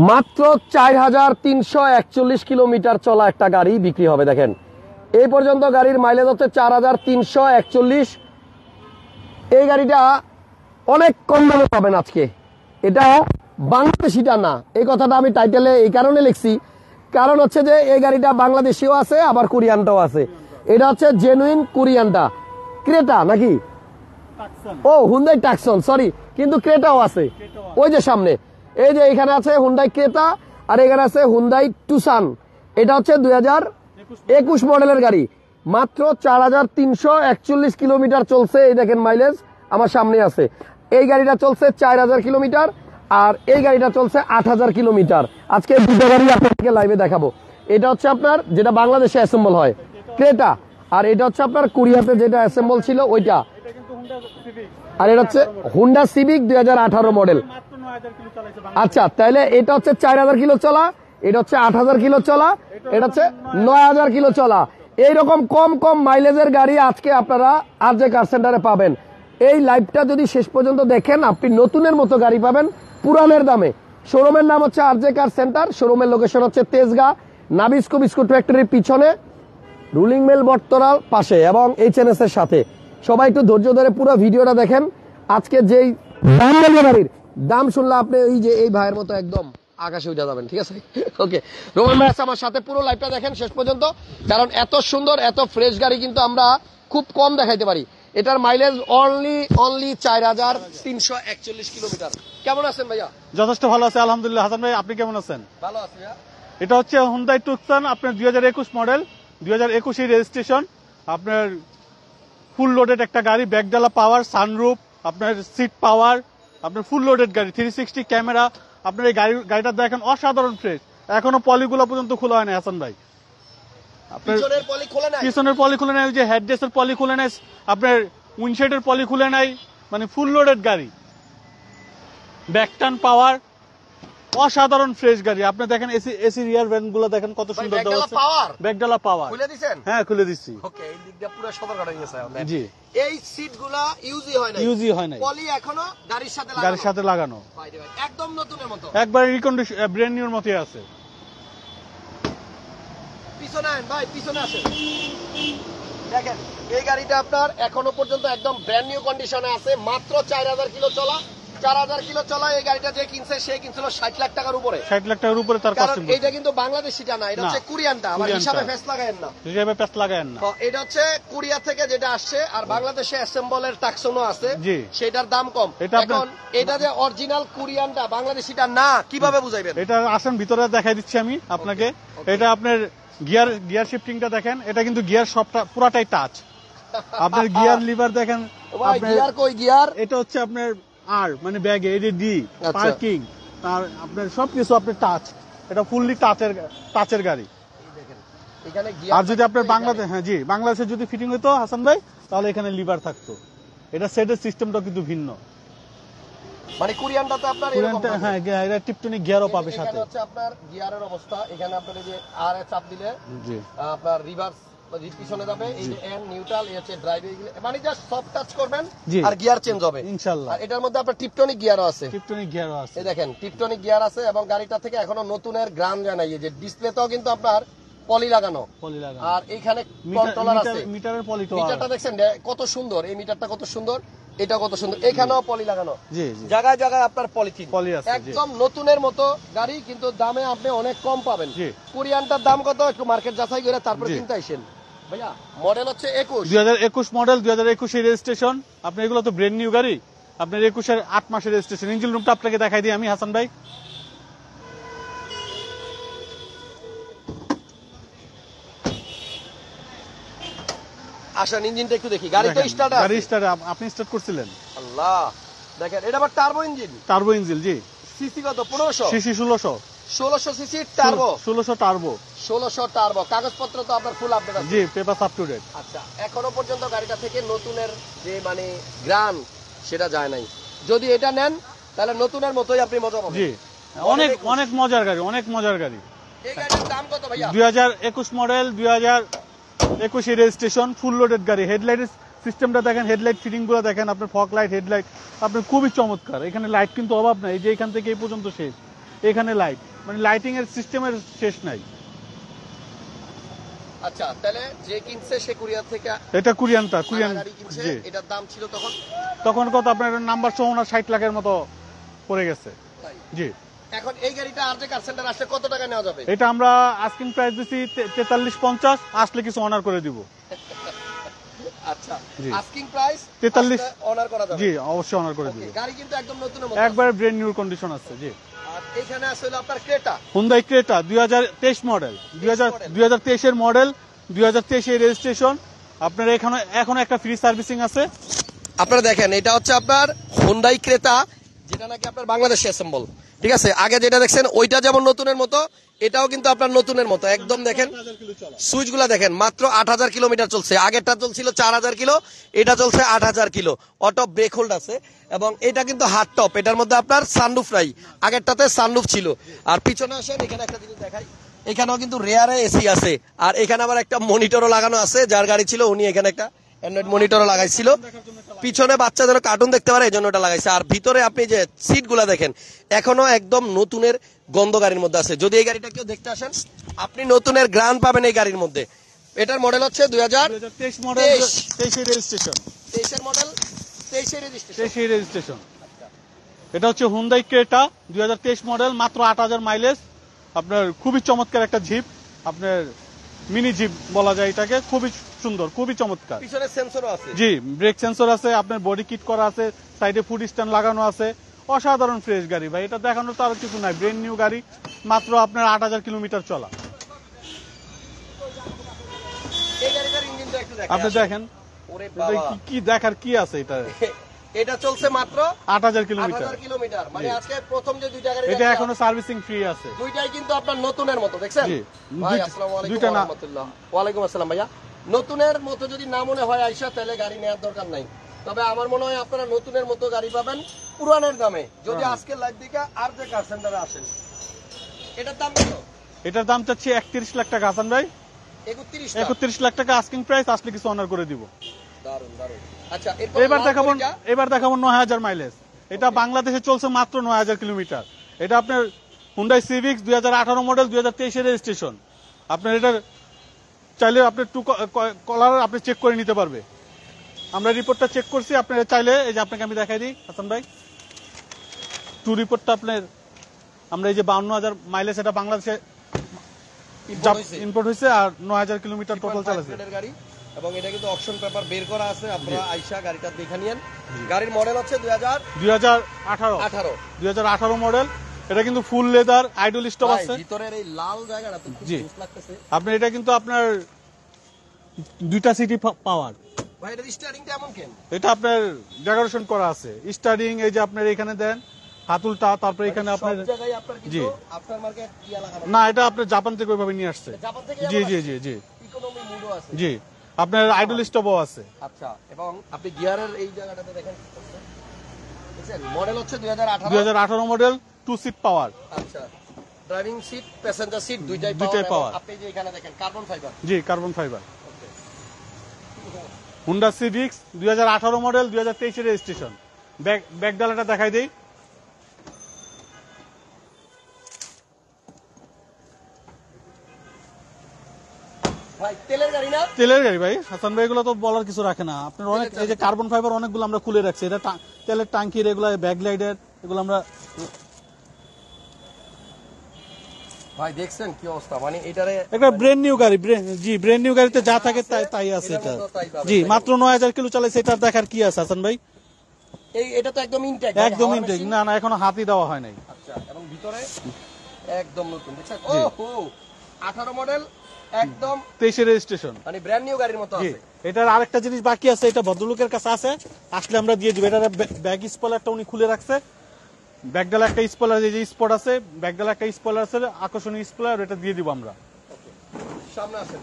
মাত্র 4341 কিলোমিটার চলা একটা গাড়ি বিক্রি হবে। দেখেন এই পর্যন্ত গাড়ির মাইলেজ হচ্ছে 4341। এই গাড়িটা অনেক কম দামে পাবেন আজকে। এটা বাংলাদেশিটা না, এই কথাটা আমি টাইটেলে এই কারণে লিখছি, কারণ হচ্ছে যে এই গাড়িটা বাংলাদেশিও আছে আবার কোরিয়ানটাও আছে। এটা হচ্ছে জেনুইন কোরিয়ানটা, ক্রেটা নাকি, ও হুন্ডাই টাকসন, সরি, কিন্তু ক্রেটাও আছে ওই যে সামনে। এই যে এখানে আছে হুন্ডাই ক্রেটা আর এখানে আছে হুন্ডাই টুসান। এটা হচ্ছে 2021 মডেলের গাড়ি। মাত্র 4341 কিলোমিটার চলছে। এই দেখেন মাইলেজ আমার সামনে আছে। এই গাড়িটা চলছে 4000 কিলোমিটার আর এই গাড়িটা চলছে 8000 কিলোমিটার। আজকে দুটো গাড়ি আপনাদেরকে লাইভে দেখাবো। এটা হচ্ছে আপনার যেটা বাংলাদেশে অ্যাসেম্বল হয় ক্রেটা, আর এটা হচ্ছে আপনার কোরিয়াতে যেটা অ্যাসেম্বল ছিল ওইটা, আর এটা হচ্ছে হুন্ডা সিভিক 2018 মডেল। আচ্ছা, তাহলে এটা হচ্ছে 4000 কিলো চলা, এটা হচ্ছে 8000 কিলো চলা, এটা হচ্ছে 9000 কিলো চলা। এইরকম কম কম মাইলেজের গাড়ি আজকে আপনারা আরজে কার সেন্টারে পাবেন। এই লাইভটা যদি শেষ পর্যন্ত দেখেন আপনি নতুনের মতো গাড়ি পাবেন পুরানের দামে। শোরুমের নাম হচ্ছে আরজে কার সেন্টার। শোরুমের লোকেশন হচ্ছে তেজগাঁ নাবিস্কো বিস্কুট ফ্যাক্টরির পিছনে, রুলিং মেল বটতলার পাশে এবং এইচএনএস এর সাথে। সবাই একটু ধৈর্য ধরে পুরো ভিডিওটা দেখেন। আজকে যেই দাম বলবো গাড়ির দাম শুনলে আপনি এই যে এই ভাইয়ের মতো একদম আকাশে উঠে যাবেন। ঠিক আছে, ওকে। রোমান ভাই আছে আমার সাথে, পুরো লাইভটা দেখেন শেষ পর্যন্ত, কারণ এত সুন্দর এত ফ্রেশ গাড়ি কিন্তু আমরা খুব কম দেখাইতে পারি। এটার মাইলেজ অনলি 4341 কিলোমিটার। কেমন আছেন ভাইয়া? যথেষ্ট ভালো আছে আলহামদুলিল্লাহ। হাসান ভাই আপনি কেমন আছেন? ভালো আছি ভাইয়া। এটা হচ্ছে হুন্ডাই টুকসান, আপনার 2021 মডেল, 2021 রেজিস্ট্রেশন। আপনার ফুল লোডেড একটা গাড়ি, ব্যাকডালা পাওয়ার, সানরুফ, আপনার সিট পাওয়ার, আপনার ফুল লোডেড গাড়ি, 360 ক্যামেরা। আপনার এই গাড়িটা দেখেন অসাধারণ ফ্রেশ, এখনো পলিগুলো পর্যন্ত খোলা হয় না হাসান ভাই। আপনার পিছনের পলি খুলে নাই, ওই যে হেডরেস্টের পলি খুলে নাই, আপনার উইন্ডশেডের পলি খুলে নাই, মানে ফুল লোডেড গাড়ি, ব্যাকটার্ন পাওয়ার, অসাধারণ ফ্রেশ গাড়ি। আপনি দেখেন এসি রিয়ার ভ্যান গুলো দেখেন কত সুন্দর দেওয়া আছে। ব্যাকডালা পাওয়ার খুলে দিবেন? হ্যাঁ খুলে দিচ্ছি। ওকে, এই দিকটা পুরো সতর্ক হয়ে গেছে আমরা। জি, এই সিটগুলো ইউজই হয় না, পলি এখনো গাড়ির সাথে লাগানো, একদম নতুনের মতো, একবার রিকন্ডিশন ব্র্যান্ড নিউর মতই আছে। পিছনে আছেন ভাই, পিছনে আসেন। দেখেন এই গাড়িটা আপনার এখনো পর্যন্ত একদম ব্র্যান্ড নিউ কন্ডিশনে আছে। মাত্র 4000 কিলো চলা। 4000 কিলো চলা এই গাড়িটা যে কিনছে সে কিনছিল 60 লাখ টাকার উপরে। 60 লাখ টাকার উপরে তার কস্টিং। এটা কিন্তু বাংলাদেশিটা না, এটা হচ্ছে কোরিয়ানটা। আবার হিসাবে ফেস লাগায়েন না, হিসাবে ফেস লাগায়েন না। এটা হচ্ছে কোরিয়া থেকে যেটা আসছে, আর বাংলাদেশে অ্যাসেম্বলের টাকসনও আছে, সেটার দাম কম। এখন এটা যে অরিজিনাল কোরিয়ানটা বাংলাদেশিটা না, কিভাবে বুঝাইবেন? এটা আসেন ভিতরে দেখাই দিচ্ছি আমি আপনাকে। এটা আপনার গিয়ার শিফটিংটা দেখেন, এটা কিন্তু গিয়ার সবটা পুরাটাই টাচ। আপনার গিয়ার লিভার দেখেন, গিয়ার কই গিয়ার, এটা হচ্ছে আপনার আর মানে ব্যাগে, এই যে ডি পার্কিং, আর আপনার সবকিছু আপনার টাচ। এটা ফুললি টাচের গাড়ি। আর যদি আপনার বাংলাদেশ, হ্যাঁ জি, বাংলাদেশে যদি ফিটিং হতো হাসান ভাই, তাহলে এখানে লিভার থাকতো। এটা সেটের সিস্টেমটা কিন্তু ভিন্ন, মানে কোরিয়ানটাতে আপনার হ্যাঁ এটা টিপটনিক গিয়ারও পাবে সাথে। এখানে হচ্ছে আপনার গিয়ারের অবস্থা, এখানে আপনার এই যে আর এ চাপ দিলে জি আপনার রিভার্স পিছনে যাবে, এই যে এন নিউট্রাল, এই হচ্ছে ড্রাইভ, মানে জাস্ট সফট টাচ করবেন আর গিয়ার চেঞ্জ হবে ইনশাআল্লাহ। আর এটার মধ্যে আপনার টিপটনিক গিয়ারও আছে, এই দেখেন টিপটনিক গিয়ার আছে, এবং গাড়িটা থেকে এখনো নতুনের গ্রাম যায় না। এই যে ডিসপ্লেতেও কিন্তু আপনার পলি লাগানো, আর এইখানে কন্ট্রোলার আছে, মিটারটা দেখছেন কত সুন্দর, এই মিটারটা কত সুন্দর, এটা কত সুন্দর, এখানেও পলি লাগানো, জায়গায় জায়গায় আপনার পলিথিন, একদম নতুনের মতো গাড়ি, কিন্তু দামে আপনি অনেক কম পাবেন। কোরিয়ানটার দাম কত একটু মার্কেট যাচাই করে তারপর কিনতে আসেন ভাইয়া। মডেল হচ্ছে 2021 মডেল, 2021 রেজিস্ট্রেশন। আপনি এগুলো তো ব্র্যান্ড নিউ গাড়ি, আপনার 21 8 মাসের রেজিস্ট্রেশন। ইঞ্জিন রুমটা আপনাকে দেখাই দিই আমি হাসান ভাই। আসেন ইঞ্জিনটা একটু দেখি। গাড়ি তো স্টার্ট আছে, গাড়ি স্টার্ট, আপনি স্টার্ট করছিলেন। আল্লাহ, দেখেন এটা আবার টার্বো ইঞ্জিন। টার্বো ইঞ্জিন জি। সিসি কত? 1500 CC, 1600 CC turbo, 1600 turbo, 1600 turbo. কাগজপত্র তো আপনার ফুল আপডেট আছে? জি, পেপারস আপ টু ডেট। আচ্ছা, এখনো পর্যন্ত গাড়িটা থেকে নতুনের যে মানে গ্রান সেটা যায় নাই। যদি এটা নেন তাহলে নতুনের মতোই আপনি মজা পাবেন। জি, অনেক মজার গাড়ি, অনেক মজার গাড়ি। এই গাড়ির দাম কত ভাইয়া? 2021 মডেল, 2021 রেজিস্ট্রেশন, ফুল লোডেড গাড়ি। হেডলাইটের সিস্টেমটা দেখেন, হেডলাইট ফিটিং গুলো দেখেন, আপনার ফগ লাইট, হেডলাইট আপনার খুবই চমৎকার। এখানে লাইট কিন্তু অভাব নাই, এই যে এখান থেকে এই পর্যন্ত শেষ, এখানে লাইট, মানে লাইটিং এর সিস্টেমের শেষ নাই। আচ্ছা, তাহলে যে কিনছে সে কুরিয়ার থেকে এটা কুরিয়ান গাড়ি কিনছে, জি। এটার দাম ছিল তখন কত আপনার নাম্বার সহ 60 লাখের মতো পড়ে গেছে। তাই। জি। এখন এই গাড়িটা আর যে কার সেন্টার আসলে কত টাকা নেওয়া যাবে? এটা আমরা আস্কিং প্রাইস দিছি 43-50, আসলে কিছু অনার করে দিব। আচ্ছা, জি। আস্কিং প্রাইস 43 অনার করা যাবে। জি, অবশ্যই অনার করে দিব। গাড়ি কিন্তু একদম নতুনের মতো। একবারে ব্র্যান্ড নিউ কন্ডিশন আছে। জি। আর এখানে আসলে আপনার ক্রেটা, হুন্ডাই ক্রেটা 2023 মডেল, 2023 এর মডেল, 2023 এর রেজিস্ট্রেশন। আপনার এখন একটা ফ্রি সার্ভিসিং আছে। আপনারা দেখেন এটা হচ্ছে আপনার হুন্ডাই ক্রেটা, যেটা নাকি আপনার বাংলাদেশে অ্যাসেম্বল। ঠিক আছে, আগে যেটা দেখছেন ওইটা যেমন নতুনের মতো, এটাও কিন্তু আপনার নতুনের মতো একদম। দেখেন সুইচ গুলা দেখেন, মাত্র 8000 কিলোমিটার চলছে। আগেরটা চলছিল 4000 কিলো, এটা চলছে 8000 কিলো। অটো ব্রেক হোল্ড আছে এবং এটা কিন্তু হার্ড টপ। এটার মধ্যে আপনার সানরুফ নাই, আগেরটাতে সানরুফ ছিল। আর পিছনে আসেন, এখানে একটা জিনিস দেখাই, এখানেও কিন্তু রেয়ারে এসি আছে। আর এখানে আবার একটা মনিটরও লাগানো আছে। যার গাড়ি ছিল উনি এখানে একটা অ্যান্ড্রয়েড মনিটরও লাগাইছিল, পিছনে বাচ্চাদের কার্টুন দেখতে পারে এই জন্য ওটা লাগাইছে। আর ভিতরে আপনি যে সিট গুলা দেখেন, এখনো একদম নতুনের গন্ধ গাড়ির মধ্যে আছে। যদি এই গাড়িটা কেউ দেখতে আসেন, আপনি নতুনের গ্রান পাবেন এই গাড়ির মধ্যে। এটার মডেল হচ্ছে 2023 মডেল, 23 এর রেজিস্ট্রেশন। 23 এর মডেল, 23 এর রেজিস্ট্রেশন। 23 এর রেজিস্ট্রেশন। এটা হচ্ছে হুন্ডাই ক্রেটা 2023 মডেল, মাত্র 8000 মাইলেজ। আপনার খুবই চমৎকার একটা জিপ, আপনার মিনি জিপ বলা যায় এটাকে। খুবই সুন্দর, খুবই চমৎকার। পিছনে সেন্সরও আছে। জি, ব্রেক সেন্সর আছে, আপনার বডি কিট করা আছে, সাইডে ফুড স্ট্যান্ড লাগানো আছে। অসাধারণ ফ্রেশ গাড়ি ভাই, এটা দেখানোর তো আর কিছু নাই। ব্র্যান্ড নিউ গাড়ি, মাত্র আপনার 8000 কিলোমিটার চলা। এই গাড়িটার ইঞ্জিনটা একটু দেখেন। আপনি দেখেন, ওরে এটা বাবা, কি দেখার কি আছে এটা। এটা চলছে মাত্র 8000 কিলোমিটার। 8000 কিলোমিটার। মানে জি। আজকে প্রথম যে দুইটা গাড়ি এটা দেখলাম, এখনো সার্ভিসিং ফ্রি আছে। দুইটাই কিন্তু আপনার নতুনের মতো, দেখছেন? জি। ভাই আসসালামু আলাইকুম দুইটা ওয়া না। রাহমাতুল্লাহ। ওয়া আলাইকুম আসসালাম ভাইয়া। নতুনের মতো যদি না মনে হয় আয়েশা, তাহলে গাড়ি নেওয়ার দরকার নাই। তবে আমার মনে হয় আপনারা নতুনের মতো গাড়ি পাবেন পুরানের দামে, যদি আজকে লাইভ দিকে আর যে কার সেন্টারে আসেন। এটার দাম কত? এটার দাম চাচ্ছি 31 লাখ টাকা। হাসান ভাই, 31 লাখ। 31 লাখ টাকা আস্কিং প্রাইস, আসলে কিছু অনার করে দিব। দারুন দারুন। আচ্ছা, এবার দেখাবো 9000 মাইলেজ। এটা বাংলাদেশে চলছে মাত্র 9000 কিলোমিটার। এটা আপনার হুন্ডাই সিভিক্স 2018 মডেল, 2023 এর রেজিস্ট্রেশন। আপনার এটার চাইলে আপনি কলার আপনি চেক করে নিতে পারবে। আমরা রিপোর্টটা চেক করছি, আপনারা চাইলে এই যে আপনাকে আমি দেখাই দিই হাসান ভাই, টু রিপোর্টটা আপনার। আমরা এই যে 52000 মাইলেজ, এটা বাংলাদেশে ইম্পোর্ট হয়েছে আর 9000 কিলোমিটার টোটাল চালাছে। গাড়ি এবং এটা কিন্তু অকশন পেপার বের করা আছে, আপনারা আইসা গাড়িটা দেখে নিয়েন। গাড়ির মডেল হচ্ছে 2018 মডেল। এটা কিন্তু ফুল লেদার, আইডল স্টপ আছে। ভিতরের এই লাল জায়গাটা তো খুব জোস লাগতেছে। আপনি এটা কিন্তু আপনার দুইটা সিটি পাওয়ার। ভাই এটা স্টারিংটা এমন কেন? এটা আপনার ডেকোরেশন করা আছে। স্টারিং এই যে আপনার এখানে দেন হাতুলটা, তারপরে এখানে আপনার সব জায়গায় আপনার কিন্তু আফটার মার্কেট ইয়া লাগানো। না, এটা আপনার জাপান থেকে ওইভাবে নিয়ে আসছে। জাপান থেকে? জি জি জি জি। ইকোনমি মুডও আছে। জি, আপনার আইডল স্টপও আছে। আচ্ছা, এবং আপনি গিয়ারের এই জায়গাটাতে দেখেন, দেখছেন মডেল হচ্ছে 2018। 2018 মডেল, 2 সিট পাওয়ার। আচ্ছা, ড্রাইভিং সিট, প্যাসেঞ্জার সিট দুইটাই পাওয়ার। আপনি যে এখানে দেখেন কার্বন ফাইবার। জি, carbon fibre. Honda Civics 2018 model, 2023 এর রেজিস্ট্রেশন। ব্যাক ডালাটা দেখাই দেই। ভাই তেলের গাড়ি না? তেলের গাড়ি ভাই, হাসান ভাই এগুলো তো বলার কিছু রাখে না। আপনার অনেক এই যে কার্বন ফাইবার অনেকগুলো আমরা খুলে রাখছি। এটা তেলের ট্যাঙ্কির, এগুলো ব্যাকলাইটের, এগুলো আমরা। ভাই দেখছেন কি অবস্থা, মানে এটারে একটা ব্র্যান্ড নিউ গাড়ি। জি, ব্র্যান্ড নিউ গাড়িতে যা থাকে তাই আছে এটা। জি, মাত্র 9000 কিলো চালাইছে, এটার দেখার কি আছে হাসান ভাই? এটা তো একদম ইনটেক। একদম ইনটেক। না না, এখনো হাতই দেওয়া হয় নাই। আচ্ছা, এবং ভিতরে একদম নতুন, দেখছেন? ওহো, 18 মডেল, একদম 23 এর রেজিস্ট্রেশন, মানে ব্র্যান্ড নিউ গাড়ির মতো জি। আছে। এটার আরেকটা জিনিস বাকি আছে, এটা ভদ্রলোকের কাছে আছে, আসলে আমরা দিয়ে দিব। এটার ব্যাক স্পয়লারটা উনি খুলে রাখছে। ব্যাকডালা একটা স্পয়লার, এই যে স্পট আছে, ব্যাকডালা একটা স্পয়লার আছে, আকর্ষণীয় স্পয়লার, এটা দিয়ে দিব আমরা। সামনে আসেন।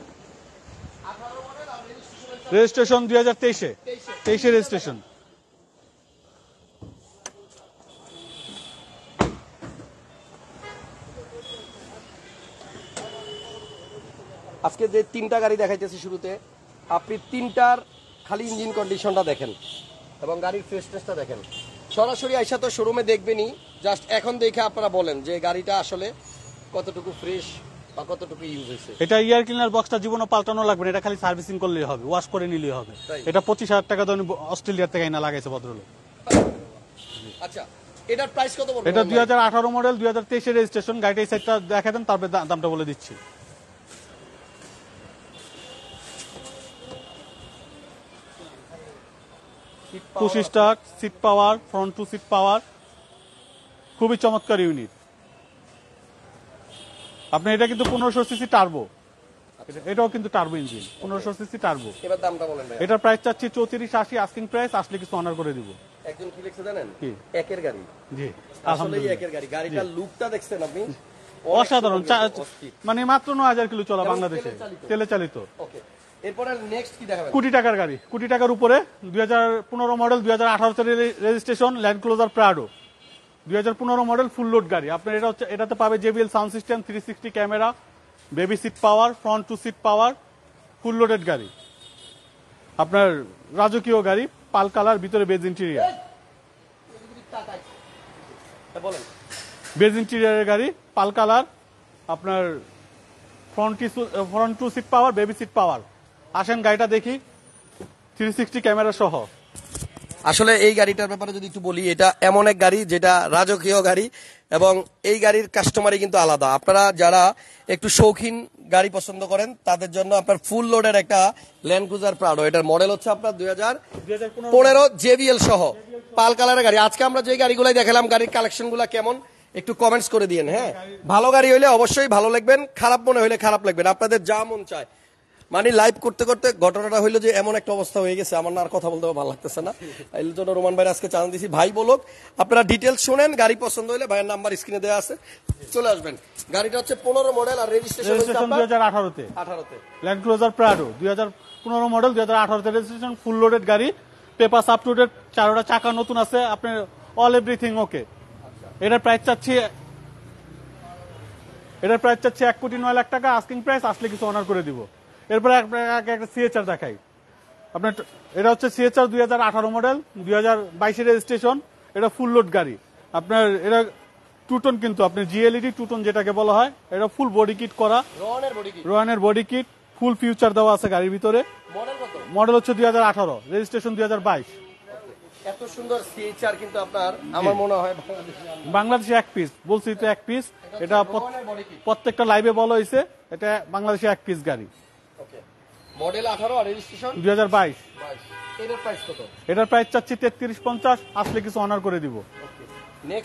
রেজিস্ট্রেশন 2023 এ, 23 এর রেজিস্ট্রেশন। আজকে যে তিনটা গাড়ি দেখাইতেছি শুরুতে, আপনি তিনটার খালি ইঞ্জিন কন্ডিশনটা দেখেন এবং গাড়ির ফ্রেশনেসটা দেখেন। সরাসরি আইসা তো শোরুমে দেখবেনই জাস্ট এখন দেখে আপনারা বলেন যে গাড়িটা আসলে কতটুকু ফ্রেশ বা কতটুকু ইউজ হয়েছে। এটা ইয়ার ক্লিনার বক্সটা জীবনে পাল্টানো লাগবে না, এটা খালি সার্ভিসিং করলেই হবে, ওয়াশ করে নিলেই হবে। তাই? এটা 25,000 টাকা দাম অস্ট্রেলিয়ার থেকে এনে লাগাইছে ভদ্রলোক। আচ্ছা, এটার প্রাইস কত পড়বে? এটা 2018 মডেল, 2023 এর রেজিস্ট্রেশন। গাড়িটা এই সাইডটা দেখা দেন, তারপরে দামটা বলে দিচ্ছি। Push start, seat power, front two seat power, খুবই চমৎকার ইউনিট। আপনি এটা কিন্তু 1500 সিসি টার্বো, এটাও কিন্তু টার্বো ইঞ্জিন, 1500 সিসি টার্বো। এবার দামটা বলেন ভাই। এটার প্রাইস চাচ্ছি 3480 আস্কিং প্রাইস, আসলে কিছু অনার করে দিব। একজন কি লিখছে জানেন? কি? একের গাড়ি। জি, আসলে আলহামদুলিল্লাহ একের গাড়ি। গাড়িটার লুকটা দেখছেন আপনি? অসাধারণ। মানে মাত্র 9000 কিলো চলা এবং বাংলাদেশে, তেলে চালিত। তেলে চালিত। ওকে, এরপরে নেক্সট কি দেখাবেন? কোটি টাকার গাড়ি, কোটি টাকার উপরে, 2015 মডেল, 2018 তে registration, Land Cruiser Prado, 2015 model, full load গাড়ি। আপনার এটা হচ্ছে, এটাতে পাবে JBL sound system, 360 camera, baby seat power, front two seat power, full loaded গাড়ি। আপনার রাজকীয় গাড়ি, পাল কালার, ভিতরে বেজ ইন্টেরিয়ার। বলেন। বেজ ইন্টেরিয়ারের গাড়ি, পাল কালার, আপনার front two seat power, baby seat power. আসেন গাড়িটা দেখি, 360 ক্যামেরা সহ। আসলে এই গাড়িটার ব্যাপারে যদি একটু বলি, এটা এমন এক গাড়ি যেটা রাজকীয় গাড়ি, এবং এই গাড়ির কাস্টমারই কিন্তু আলাদা। আপনারা যারা একটু শৌখিন গাড়ি পছন্দ করেন তাদের জন্য আপনার ফুল লোডের একটা ল্যান্ড ক্রুজার প্রাডো। এটার মডেল হচ্ছে আপনার 2015 JBL সহ পাল কালারের গাড়ি। আজকে আমরা যে গাড়িগুলাই দেখালাম, গাড়ির কালেকশন গুলা কেমন একটু কমেন্টস করে দিয়েন। হ্যাঁ, ভালো গাড়ি হইলে অবশ্যই ভালো লাগবেন, খারাপ মনে হইলে খারাপ লাগবেন, আপনাদের যা মন চায়। মানে লাইভ করতে করতে ঘটনাটা হইলো যে এমন একটা অবস্থা হয়ে গেছে, আমার না আর কথা বলতে ভালো লাগতেছে না। এই জন্য রোমান ভাই আজকে চান দিছি, ভাই বলুক, আপনারা ডিটেলস শুনেন, গাড়ি পছন্দ হলে ভাইয়ের নাম্বার স্ক্রিনে দেওয়া আছে, চলে আসবেন। গাড়িটা হচ্ছে 15 মডেল আর রেজিস্ট্রেশন 2018 তে, 18 ল্যান্ড ক্লোজার প্রাডো, 2015 মডেল, 2018 তে রেজিস্ট্রেশন, ফুল লোডেড গাড়ি, পেপারস আপ টু ডেট, চারোটা চাকা নতুন আছে, আপনার অল এভরিথিং ওকে। এটার প্রাইস চাচ্ছি 1,09,00,000 টাকা আস্কিং প্রাইস, আসলে কিছু অনার করে দিব। এরপরে একটা সিএচআর দেখাই আপনার। এটা হচ্ছে সিএচআর 2018 মডেল, 2022 রেজিস্ট্রেশন। এটা ফুল লোড গাড়ি আপনার। এটা টুটন, কিন্তু আপনার জিএলইডি টুটন যেটাকে বলা হয়। এটা ফুল বডি কিট করা, রোয়ানের বডি কিট, ফুল ফিউচার দেওয়া আছে গাড়ির ভিতরে। মডেল হচ্ছে 2018, রেজিস্ট্রেশন 2022। এত সুন্দর সিএচআর কিন্তু আপনার আমার মনে হয় বাংলাদেশে এক পিস, বলছি তো এক পিস। এটা প্রত্যেকটা লাইভে বলা হয়েছে, এটা বাংলাদেশে এক পিস গাড়ি। মডেল 18 আর রেজিস্ট্রেশন 2022। এটার প্রাইস কত? এটার প্রাইস চাচ্ছি 3350, আসলে কিছু অনার করে দিব।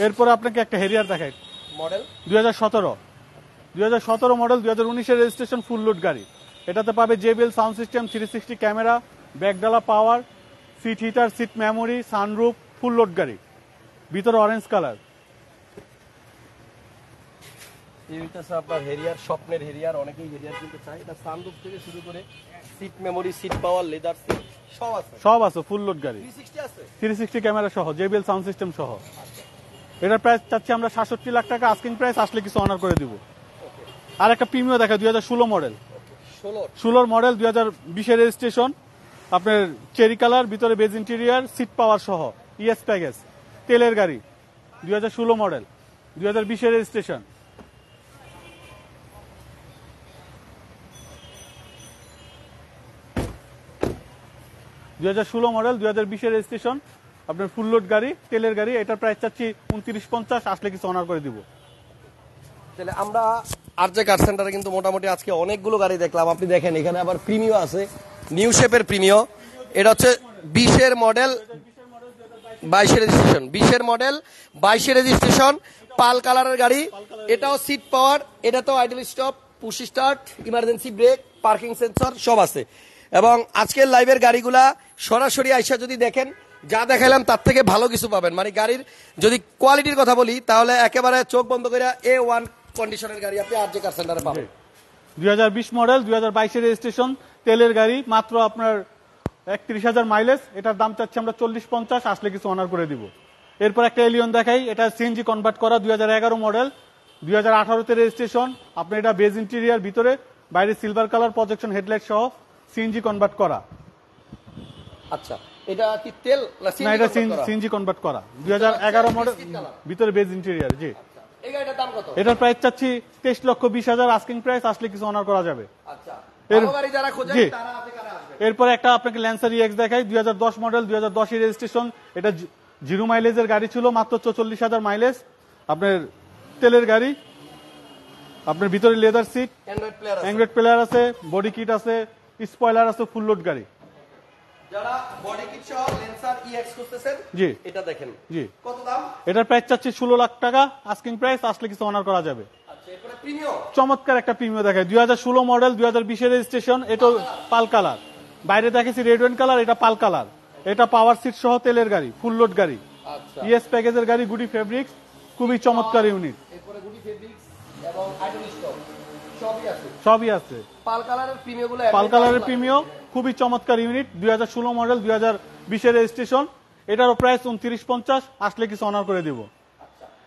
এরপরে আপনাকে একটা হেরিয়ার দেখাই, model 2017 model, 2019 registration, full load গাড়ি। এটাতে পাবে JBL সাউন্ড সিস্টেম, 360 ক্যামেরা, ব্যাকডালা power, seat heater, seat memory, sunroof, full load গাড়ি, ভিতরে অরেঞ্জ কালার। আপনার হেরিয়ার, স্বপ্নের হেরিয়ার, অনেকেই হেরিয়ার কিনতে চায়। এটা সানরুফ থেকে শুরু করে seat memory, seat power, leather seat সব আছে, ফুল লোড গাড়ি, 360 আছে, 360 ক্যামেরা সহ, JBL সাউন্ড সিস্টেম সহ। এটার প্রাইস চাচ্ছি আমরা 67 লাখ টাকা আস্কিং প্রাইস, আসলে কিছু অনার করে দিব। আর একটা প্রিমিয়াম দেখা, 2016 মডেল, 16 মডেল, 2020 রেজিস্ট্রেশন, আপনার চেরি কালার, ভিতরে বেজ ইন্টেরিয়ার, সিট পাওয়ার সহ, ইএস প্যাকেজ, তেলের গাড়ি, 2016 মডেল, 2020 রেজিস্ট্রেশন। মডেল, 2020 রেজিস্ট্রেশন, আপনার ফুল লোড গাড়ি, তেলের গাড়ি। এটার প্রাইস চাচ্ছি 2950, আসলে কিছু অনার করে দিব। তাহলে আমরা আরজে কার সেন্টারে কিন্তু মোটামুটি আজকে অনেকগুলো গাড়ি দেখলাম। আপনি দেখেন এখানে আবার প্রিমিও আছে, নিউ শেপের প্রিমিও। এটা হচ্ছে 20 মডেল, 22 রেজিস্ট্রেশন, 20 মডেল, 22 রেজিস্ট্রেশন, পাল কালারের গাড়ি। এটাও সিট পাওয়ার, এটা তো idle stop, push start, emergency break, parking sensor সব আছে। এবং আজকের লাইভের গাড়িগুলা সরাসরি আইসা যদি দেখেন, যা দেখাইলাম তার থেকে ভালো কিছু পাবেন। মানে গাড়ির যদি কোয়ালিটির কথা বলি, তাহলে একেবারে চোখ বন্ধ করে A1 কন্ডিশনের গাড়ি আপনি আরজে কার সেন্টারে পাবেন। 2020 মডেল, 2022 রেজিস্ট্রেশন, তেলের গাড়ি, মাত্র আপনার 31,000 মাইলেজ। এটার দাম চাচ্ছি আমরা 4050, আসলে কিছু অনার করে দিব। এরপর একটা এলিয়ন দেখাই, এটা সিএনজি কনভার্ট করা, 2011 মডেল, 2018 তে রেজিস্ট্রেশন। আপনার এটা বেজ ইন্টেরিয়ার, ভিতরে বাইরে সিলভার কালার প্রজেকশন হেডলাইট সহ, সিএনজি কনভার্ট করা। আচ্ছা, এটা কি তেল না না, এটা সিএনজি করা? সিএনজি কনভার্ট করা 2011 মডেল, বিস্কিট কালার। ভিতরে বেজ ইন্টেরিয়র। জি, এই গাড়িটার দাম কত? এটার প্রাইস চাচ্ছি 23,20,000 আস্কিং প্রাইস, আসলে কিছু অনার করা যাবে। আচ্ছা, এর- ভালো গাড়ি যারা খোঁজেন জি। তারা হাতে কারা আসবে? এরপরে একটা আপনাকে ল্যান্সার ইএক্স দেখাই, 2010 মডেল, 2010 এর রেজিস্ট্রেশন। এটা জিরো মাইলেজের গাড়ি ছিল, মাত্র 44,000 মাইলেজ। আপনার তেলের গাড়ি, আপনার ভিতরে লেদার সিট, অ্যান্ড্রয়েড প্লেয়ার আছে। অ্যান্ড্রয়েড প্লেয়ার আছে, বডি কিট আছে, স্পয়লার আছে, ফুল লোড গাড়ি। যারা বডি কিট সহ লেন্সার ইএক্স খুঁজতেছেন, জি এটা দেখেন। জি, কত দাম? এটার প্রাইস চাচ্ছি 16 লাখ টাকা আস্কিং প্রাইস, আসলে কিছু অনার করা যাবে। আচ্ছা, এরপরে প্রিমিয়াম। চমৎকার একটা প্রিমিয়াম দেখায়, 2016 মডেল, 2020 এর রেজিস্ট্রেশন। এটা পাল কালার, বাইরে দেখেছি রেড ওয়াইন কালার, এটা পাল কালার। এটা পাওয়ার সিট সহ তেলের গাড়ি, ফুল লোড গাড়ি, আচ্ছা, ইএস প্যাকেজের গাড়ি, গুডি ফেব্রিক্স, খুবই চমৎকার ইউনিট। এরপরে গুডি ফেব্রিক্স এবং আইডল স্টক সবই আছে। সবই আছে। পাল কালারের প্রিমিয়াম গুলো পাল কালারের প্রিমিয়াম, খুবই চমৎকার ইউনিট, 2016 মডেল, 2020 এর রেজিস্ট্রেশন। এটারও প্রাইস 29,50, আসলে কিছু অনার করে দিব।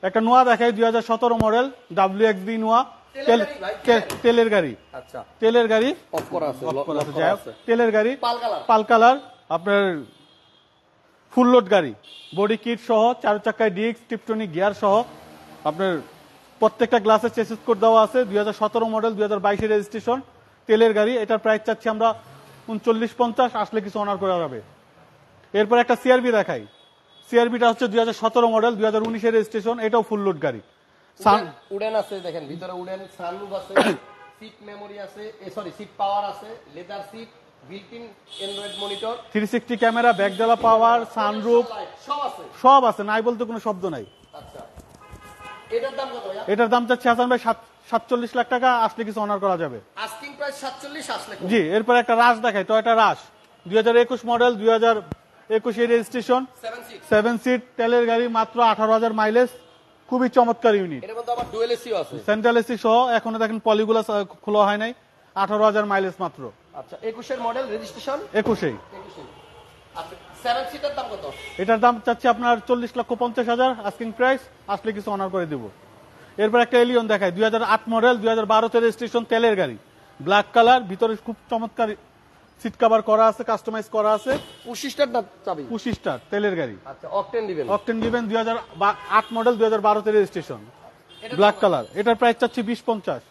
একটা নোয়া দেখাই, 2017 মডেল, WXB নোয়া, তেলের গাড়ি। আচ্ছা, তেলের গাড়ি, অফ করা আছে, লক করা যাই হোক, আছে। তেলের গাড়ি, পাল কালার। পাল কালার, আপনার ফুল লোড গাড়ি, বডি কিট সহ, 4 চাকায় ডিস্ক, টিপটনিক গিয়ার সহ। আপনার প্রত্যেকটা গ্লাসের চেসিস কোড দেওয়া আছে, 2017 মডেল, 2022 এর রেজিস্ট্রেশন, তেলের গাড়ি। এটার প্রাইস চাচ্ছি আমরা 39,50, আসলে কিছু অনার করা যাবে। এরপর একটা সিআরবি দেখাই, সিআরবিটা হচ্ছে 2017 মডেল, 2019 এর রেজিস্ট্রেশন। এটাও ফুল লোড গাড়ি। উডেন আছে, দেখেন ভিতরে উডেন, সানরুফ আছে, সিট মেমোরি আছে, সরি সিট পাওয়ার আছে, leather seat, built in Android monitor, 360 camera, ব্যাকডালা পাওয়ার, সানরুফ, সব আছে। সব আছে, নাই বলতে কোনো শব্দ নাই। আচ্ছা, এটার দাম কত ভাইয়া? এটার দাম চাচ্ছি হাসান ভাই 47 লাখ টাকা, আসলে কিছু অনার করা যাবে। আস্কিং প্রাইস 47, আসলে কত? জি, এরপর একটা রাশ দেখাই, টয়োটা রাশ, 2021 মডেল, 2021 এর রেজিস্ট্রেশন, 7 সিট। 7 সিট তেলের গাড়ি, মাত্র 18,000 মাইলেজ, খুবই চমৎকার ইউনিট। এটার মধ্যে আবার ডুয়েল এসিও আছে। সেন্ট্রাল এসি সহ, এখনো দেখেন পলিগুলো খোলা হয় নাই, 18,000 মাইলেজ মাত্র। আচ্ছা, 21 এর মডেল, রেজিস্ট্রেশন 21। 21। আচ্ছা, 7 সিটের দাম কত? এটার দাম চাচ্ছি আপনার 40,50,000 আস্কিং প্রাইস, আসলে কিছু অনার করে দিব। এরপর একটা এলিয়ন দেখায়, 2008 মডেল, 2012 তে রেজিস্ট্রেশন, তেলের গাড়ি, ব্ল্যাক কালার, ভিতরে খুব চমৎকার সিট কভার করা আছে, কাস্টমাইজ করা আছে, 25টার দাম চাবি। 25 স্টার তেলের গাড়ি, আচ্ছা, অকটেন দিবেন। অকটেন দিবেন, 2008 মডেল, 2012 তে রেজিস্ট্রেশন, ব্ল্যাক কালার। এটার প্রাইস চাচ্ছি 20,50।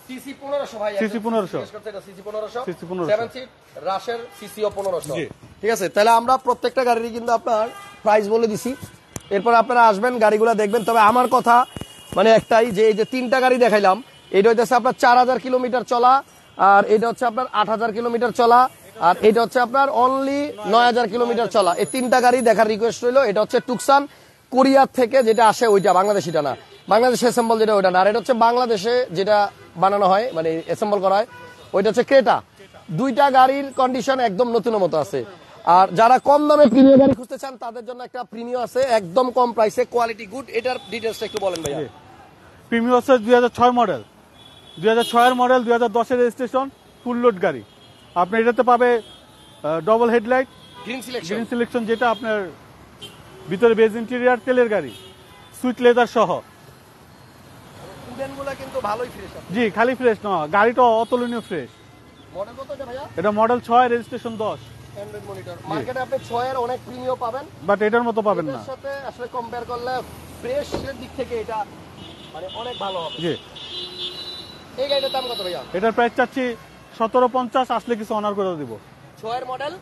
সিসি 1500 ভাই, CC 1500 সিসি 1500, CC 1500 7 সিট রাশের সিসিও 1500। জি। ঠিক আছে, তাহলে আমরা প্রত্যেকটা গাড়িরই কিন্তু আপনার প্রাইস বলে দিছি। এরপর আপনারা আসবেন, গাড়িগুলো দেখবেন। তবে আমার কথা মানে একটাই, যে এই যে 3টা গাড়ি দেখাইলাম, এটা হচ্ছে আপনার 4000 কিলোমিটার চলা, আর এটা হচ্ছে আপনার 8000 কিলোমিটার চলা, আর এটা হচ্ছে আপনার অনলি 9000 কিলোমিটার চলা। এই 3টা গাড়ি দেখার রিকোয়েস্ট রইলো। এটা হচ্ছে টুকসান, কোরিয়ার থেকে যেটা আসে ওইটা, বাংলাদেশিটা না, বাংলাদেশ অ্যাসেম্বল যেটা ওইটা না, আর এটা হচ্ছে বাংলাদেশে যেটা বানানো হয়, মানে অ্যাসেম্বল করা হয়, ওইটা হচ্ছে ক্রেটা। 2টা গাড়ির কন্ডিশন একদম নতুন মতো আছে। আর যারা কম দামে প্রিমিয়াম গাড়ি খুঁজতে চান, তাদের জন্য একটা প্রিমিয়াম আছে, একদম কম প্রাইসে, কোয়ালিটি গুড। এটার ডিটেলসটা একটু বলেন ভাইয়া। প্রিমিয়াম হচ্ছে 2006 মডেল, 2006 এর মডেল, 2010 এর রেজিস্ট্রেশন, ফুল লোড গাড়ি। আপনি এটাতে পাবে double headlight, green selection, green selection, যেটা আপনার ভিতরে বেজ ইন্টেরিয়র, তেলের গাড়ি, সুইট লেদার সহ। উডেনগুলো কিন্তু ভালোই ফ্রেশ আছে। জি, খালি ফ্রেশ না, গাড়িটা অতুলনীয় ফ্রেশ। মডেল কত এটা ভাইয়া? এটা মডেল 6, রেজিস্ট্রেশন 10, অ্যান্ড্রয়েড মনিটর। মার্কেটে আপনি 6 এর অনেক প্রিমিয়াম পাবেন, বাট এটার মতো পাবেন না। এর সাথে আসলে কম্পেয়ার করলে ফ্রেশের দিক থেকে এটা মানে অনেক ভালো হবে। জি, এই গাড়িটার দাম কত ভাইয়া? এটার প্রাইস চাচ্ছি 17,50, আসলে কিছু অনার করে দিব। 6 এর মডেল,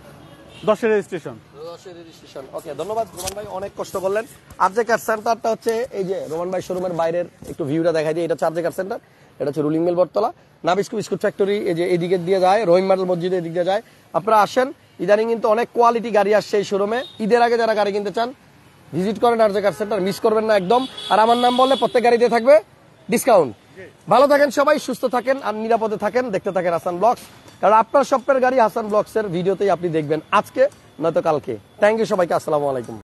10 এর রেজিস্ট্রেশন। 10 এর রেজিস্ট্রেশন। ওকে, ধন্যবাদ রোমান ভাই, অনেক কষ্ট করলেন। আরজে কার সেন্টারটা হচ্ছে এই যে রোমান ভাই শোরুমের বাইরের একটু ভিউটা দেখাই দিই। এটা হচ্ছে আরজে কার সেন্টার, এটা হচ্ছে রুলিং মিল বটতলা, নাবিস্কু বিস্কুট ফ্যাক্টরি এই যে এদিকে দিয়ে যায়, রহিম মার্ডল মসজিদ এদিক দিয়ে যায়। আপনারা আসেন, ইদানিং কিন্তু অনেক কোয়ালিটি গাড়ি আসছে এই শোরুমে। ঈদের আগে যারা গাড়ি কিনতে চান ভিজিট করেন আরজে কার সেন্টার, মিস করবেন না একদম। আর আমার নাম বললে প্রত্যেক গাড়িতে থাকবে ডিসকাউন্ট। ভালো থাকেন সবাই, সুস্থ থাকেন আর নিরাপদে থাকেন। দেখতে থাকেন হাসান ব্লগস, কারণ আপনার স্বপ্নের গাড়ি হাসান ব্লগস এর ভিডিওতেই আপনি দেখবেন, আজকে নয়তো কালকে। থ্যাংক ইউ সবাইকে, আসসালামু আলাইকুম।